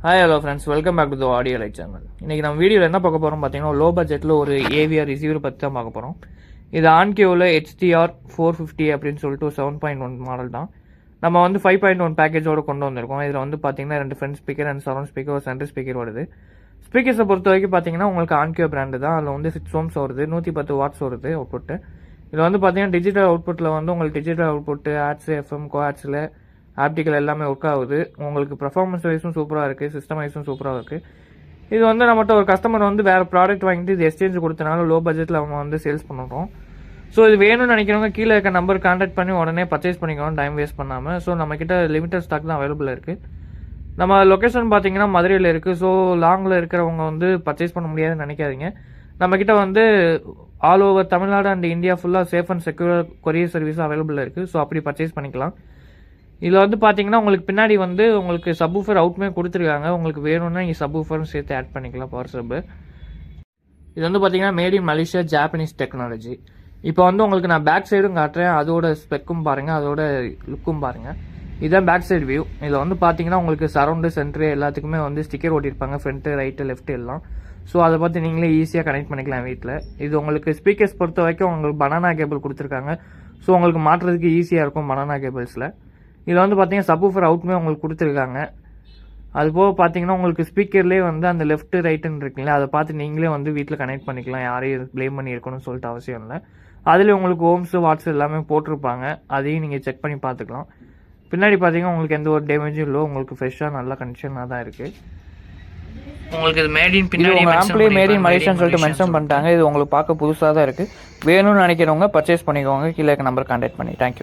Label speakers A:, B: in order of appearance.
A: Hi hello friends, welcome back to the audio light channel. இன்றைக்கி நம்ம வீடியோவில் என்ன பார்க்க போகிறோம் பார்த்தீங்கன்னா, லோ பட்ஜெட்டில் ஒரு ஏவிஆர் ரிசீவர் பற்றி தான் பார்க்க போகிறோம். இது ஆன்கியோவில் HDR 450 அப்படின்னு சொல்லிட்டு ஒரு 7.1 மாடல் தான். நம்ம வந்து 5.1 பேக்கேஜோடு கொண்டு வந்திருக்கோம். இதில் வந்து பார்த்தீங்கன்னா 2 front speaker and surround speaker, ஒரு சென்டர் ஸ்பீக்கர் வருது. ஸ்பீக்கர்ஸை பொறுத்த வரைக்கும் பார்த்தீங்கன்னா உங்களுக்கு ஆன்கியோ பிராண்டு தான். அதில் வந்து 6 ohms வருது, 110 watts வருது அவுட்புட்டு. இதில் வந்து பார்த்தீங்கன்னா டிஜிட்டல் அவுட்புட்டில் வந்து உங்களுக்கு டிஜிட்டல் அவுட்புட்டு ஆட்ஸு, எஃப்எம், கோஆட்ஸில் ஆப்டிக்கல் எல்லாமே ஒர்க் ஆகுது. உங்களுக்கு பர்ஃபார்மன்ஸ் வைஸும் சூப்பராக இருக்குது, சிஸ்டம் வைஸும் சூப்பராக இருக்குது. இது வந்து நம்மகிட்ட ஒரு கஸ்டமர் வந்து வேறு ப்ராடக்ட் வாங்கிட்டு இது எக்ஸ்சேஞ்ச் கொடுத்தனால லோ பட்ஜெட்டில் அவங்க வந்து சேல்ஸ் பண்ணுறோம். ஸோ இது வேணும்னு நினைக்கிறவங்க கீழே இருக்க நம்பர் கான்டாக்ட் பண்ணி உடனே பர்ச்சேஸ் பண்ணிக்கணும், டைம் வேஸ்ட் பண்ணாமல். ஸோ நம்மக்கிட்ட லிமிட்டட் ஸ்டாக் தான் அவைலபிள் இருக்குது. நம்ம லொக்கேஷன் பார்த்தீங்கன்னா மதுரையில் இருக்குது. ஸோ லாங்கில் இருக்கிறவங்க வந்து பர்ச்சேஸ் பண்ண முடியாதுன்னு நினைக்காதீங்க. நம்மக்கிட்ட வந்து all over Tamil Nadu and India ஃபுல்லாக சேஃப் அண்ட் செக்யூர் கொரியர் சர்வீஸும் அவைலபிள் இருக்குது. ஸோ அப்படி பர்ச்சேஸ் பண்ணிக்கலாம். இதில் வந்து பார்த்தீங்கன்னா உங்களுக்கு பின்னாடி வந்து உங்களுக்கு சப்வூஃபர் அவுட்மே கொடுத்துருக்காங்க. உங்களுக்கு வேணும்னா நீங்கள் சப்வூஃபரும் சேர்த்து ஆட் பண்ணிக்கலாம், பவர் சப்பு. இது வந்து பார்த்தீங்கன்னா made in Malaysia Japanese technology. இப்போ வந்து உங்களுக்கு நான் பேக் சைடும் காட்டுறேன், அதோட ஸ்பெக்கும் பாருங்கள், அதோட லுக்கும் பாருங்கள். இதுதான் பேக் சைடு வியூ. இதில் வந்து பார்த்தீங்கன்னா உங்களுக்கு சரௌண்டு, சென்ட்ரு எல்லாத்துக்குமே வந்து ஸ்டிக்கர் ஓட்டியிருப்பாங்க, ஃப்ரண்ட்டு, ரைட்டு, லெஃப்ட்டு எல்லாம். ஸோ அதை பார்த்து நீங்களே ஈஸியாக கனெக்ட் பண்ணிக்கலாம் வீட்டில். இது உங்களுக்கு ஸ்பீக்கர்ஸ் பொறுத்த வரைக்கும் உங்களுக்கு பனானா கேபிள் கொடுத்துருக்காங்க. ஸோ உங்களுக்கு மாட்டுறதுக்கு ஈஸியாக இருக்கும் பனானா கேபிள்ஸில். இதில் வந்து பார்த்தீங்கன்னா சப்வூஃபர் அவுட்மே உங்களுக்கு கொடுத்துருக்காங்க. அது போக பார்த்தீங்கன்னா உங்களுக்கு ஸ்பீக்கர்லேயே வந்து அந்த லெஃப்ட் ரைட்டுன்னு இருக்குங்களா, அதை பார்த்து நீங்களே வந்து வீட்டில் கனெக்ட் பண்ணிக்கலாம். யாரையும் ப்ளேம் பண்ணி இருக்கணும்னு சொல்லிட்டு அவசியம் இல்லை. அதில் உங்களுக்கு ஓம்ஸு, வாட்ஸ் எல்லாமே போட்டிருப்பாங்க. அதையும் நீங்கள் செக் பண்ணி பார்த்துக்கலாம். பின்னாடி பார்த்தீங்கன்னா உங்களுக்கு எந்த ஒரு டேமேஜும் இல்லை, உங்களுக்கு ஃப்ரெஷ்ஷாக நல்ல கண்டிஷனாக தான் இருக்குது. உங்களுக்கு இது மேட் இன் பின்னாடி ஆம்பிளே மேட் இன் மலேசியான்னு சொல்லிட்டு மென்ஷன் பண்ணிட்டாங்க. இது உங்களுக்கு பார்க்க புதுசாக தான் இருக்குது. வேணும்னு நினைக்கிறவங்க பர்ச்சேஸ் பண்ணிக்கோங்க. கீழே நம்பர் கான்டாக்ட் பண்ணி. தேங்க்யூ.